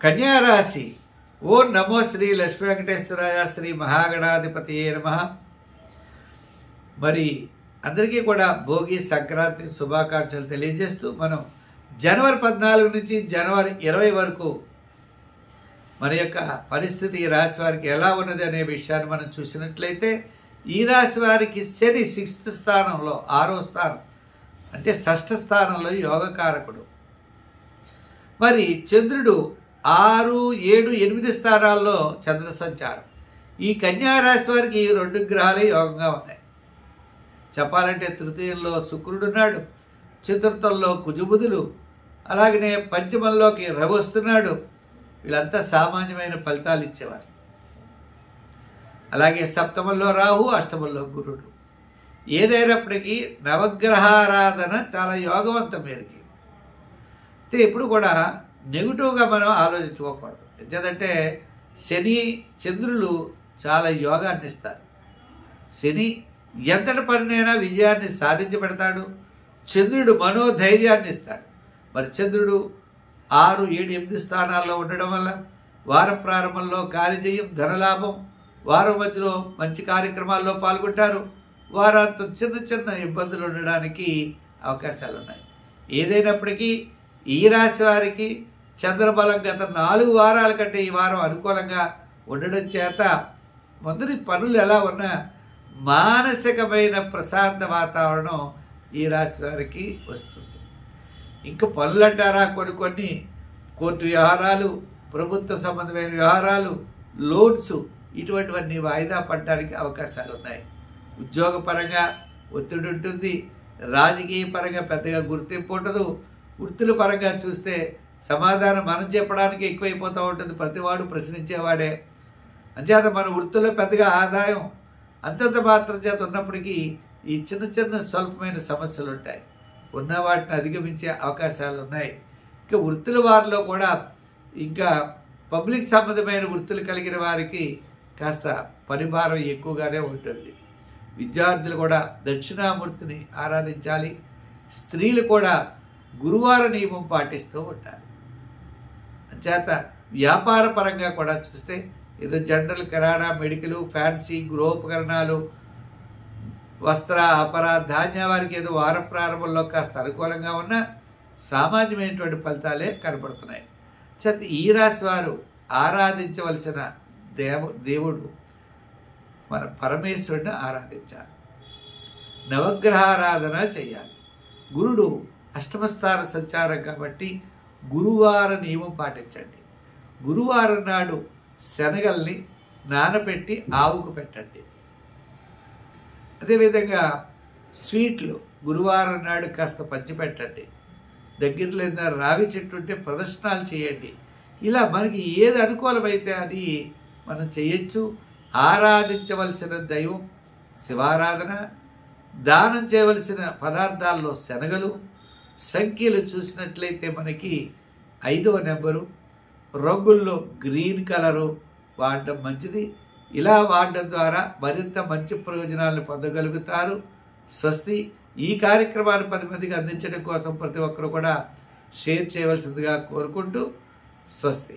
కన్యారాశి. ఓం నమో శ్రీ లక్ష్మీ వెంకటేశ్వరాయ శ్రీ మహాగణాధిపతియే నమః. మరి అందరికీ కూడా భోగి సంక్రాంతి శుభాకాంక్షలు తెలియజేస్తూ మనం జనవరి 14 నుంచి జనవరి 20 వరకు మన యొక్క పరిస్థితి ఈ రాశి వారికి ఎలా ఉన్నది అనే విషయాన్ని మనం చూసినట్లయితే, ఈ రాశి వారికి శని 6th స్థానంలో 6వ స్థానం అంటే 6ష్ఠ స్థానంలో యోగకారకుడు. మరి చంద్రుడు 6, 7, 8 స్థానాల్లో చంద్ర సంచారం. ఈ కన్యారాశి వారికి ఈ 2 గ్రహాలే యోగంగా ఉన్నాయి. చెప్పాలంటే తృతీయంలో శుక్రుడు ఉన్నాడు, చతుర్థంలో కుజబుధులు, అలాగనే పంచమంలోకి రవి వస్తున్నాడు. వీళ్ళంతా సామాన్యమైన ఫలితాలు ఇచ్చేవారు. అలాగే సప్తమంలో రాహు, అష్టమంలో గురుడు. ఏదైనప్పటికీ నవగ్రహారాధన చాలా యోగవంతం మేరకి. అయితే ఇప్పుడు కూడా నెగిటివ్గా మనం ఆలోచించుకోకూడదు. ఎందుకంటే శని చంద్రులు చాలా యోగాన్ని ఇస్తారు. శని ఎంతటి పనినైనా విజయాన్ని సాధించి పెడతాడు. చంద్రుడు మనోధైర్యాన్ని ఇస్తాడు. మరి చంద్రుడు 6, 7, 8 స్థానాల్లో ఉండడం వల్ల వారం ప్రారంభంలో కార్యజయం, ధనలాభం, వారం మధ్యలో మంచి కార్యక్రమాల్లో పాల్గొంటారు. వారాంతం చిన్న చిన్న ఇబ్బందులు ఉండడానికి అవకాశాలు ఉన్నాయి. ఏదైనప్పటికీ ఈ రాశి వారికి చంద్రబలం గత 4 వారాల కంటే ఈ వారం అనుకూలంగా ఉండడం చేత మొదటి పనులు ఎలా ఉన్నా మానసికమైన ప్రశాంత వాతావరణం ఈ రాశి వారికి వస్తుంది. ఇంకా పనులు అంటారా, కొన్ని కోర్టు వ్యవహారాలు, ప్రభుత్వ సంబంధమైన వ్యవహారాలు, లోన్స్, ఇటువంటివన్నీ వాయిదా పడడానికి అవకాశాలు ఉన్నాయి. ఉద్యోగపరంగా ఒత్తిడి ఉంటుంది. రాజకీయ పరంగా పెద్దగా గుర్తింపు ఉండదు. వృత్తుల పరంగా చూస్తే సమాధానం మనం చెప్పడానికి ఎక్కువైపోతూ ఉంటుంది. ప్రతివాడు ప్రశ్నించేవాడే. అంచేత మన వృత్తుల్లో పెద్దగా ఆదాయం అంతంత మాత్రం చేత ఉన్నప్పటికీ ఈ చిన్న చిన్న స్వల్పమైన సమస్యలు ఉంటాయి. ఉన్న వాటిని అధిగమించే అవకాశాలు ఉన్నాయి. ఇంకా వృత్తుల వారిలో కూడా ఇంకా పబ్లిక్ సంబంధమైన వృత్తులు కలిగిన వారికి కాస్త పరిభారం ఎక్కువగానే ఉంటుంది. విద్యార్థులు కూడా దక్షిణామూర్తిని ఆరాధించాలి. స్త్రీలు కూడా గురువార నియమం పాటిస్తూ ఉంటారు. అంచేత వ్యాపార పరంగా కూడా చూస్తే ఏదో జనరల్, కిరాణా, మెడికల్, ఫ్యాన్సీ, గృహోపకరణాలు, వస్త్ర, అపర, ధాన్య వారికి ఏదో వార ప్రారంభంలో కాస్త అనుకూలంగా ఉన్న సామాన్యమైనటువంటి ఫలితాలే కనపడుతున్నాయి. చేత ఈ రాశి వారు ఆరాధించవలసిన దేవుడు మన పరమేశ్వరుడిని ఆరాధించాలి. నవగ్రహారాధన చేయాలి. గురుడు అష్టమస్థాన సంచారం కాబట్టి గురువార నియమం పాటించండి. గురువారం నాడు శనగల్ని నానబెట్టి ఆవుకు పెట్టండి. అదేవిధంగా స్వీట్లు గురువారం నాడు కాస్త పంచిపెట్టండి. దగ్గరలో ఏదైనా రావి చెట్టు ఉంటే ప్రదర్శనలు చేయండి. ఇలా మనకి ఏది అనుకూలమైతే అది మనం చేయొచ్చు. ఆరాధించవలసిన దైవం శివారాధన. దానం చేయవలసిన పదార్థాల్లో శనగలు. సంఖ్యలు చూసినట్లయితే మనకి 5వ నెంబరు, రంగుల్లో గ్రీన్ కలరు వాడడం మంచిది. ఇలా వాడడం ద్వారా మరింత మంచి ప్రయోజనాలను పొందగలుగుతారు. స్వస్తి. ఈ కార్యక్రమాన్ని 10 మందికి అందించడం కోసం ప్రతి ఒక్కరు కూడా షేర్ చేయవలసిందిగా కోరుకుంటూ స్వస్తి.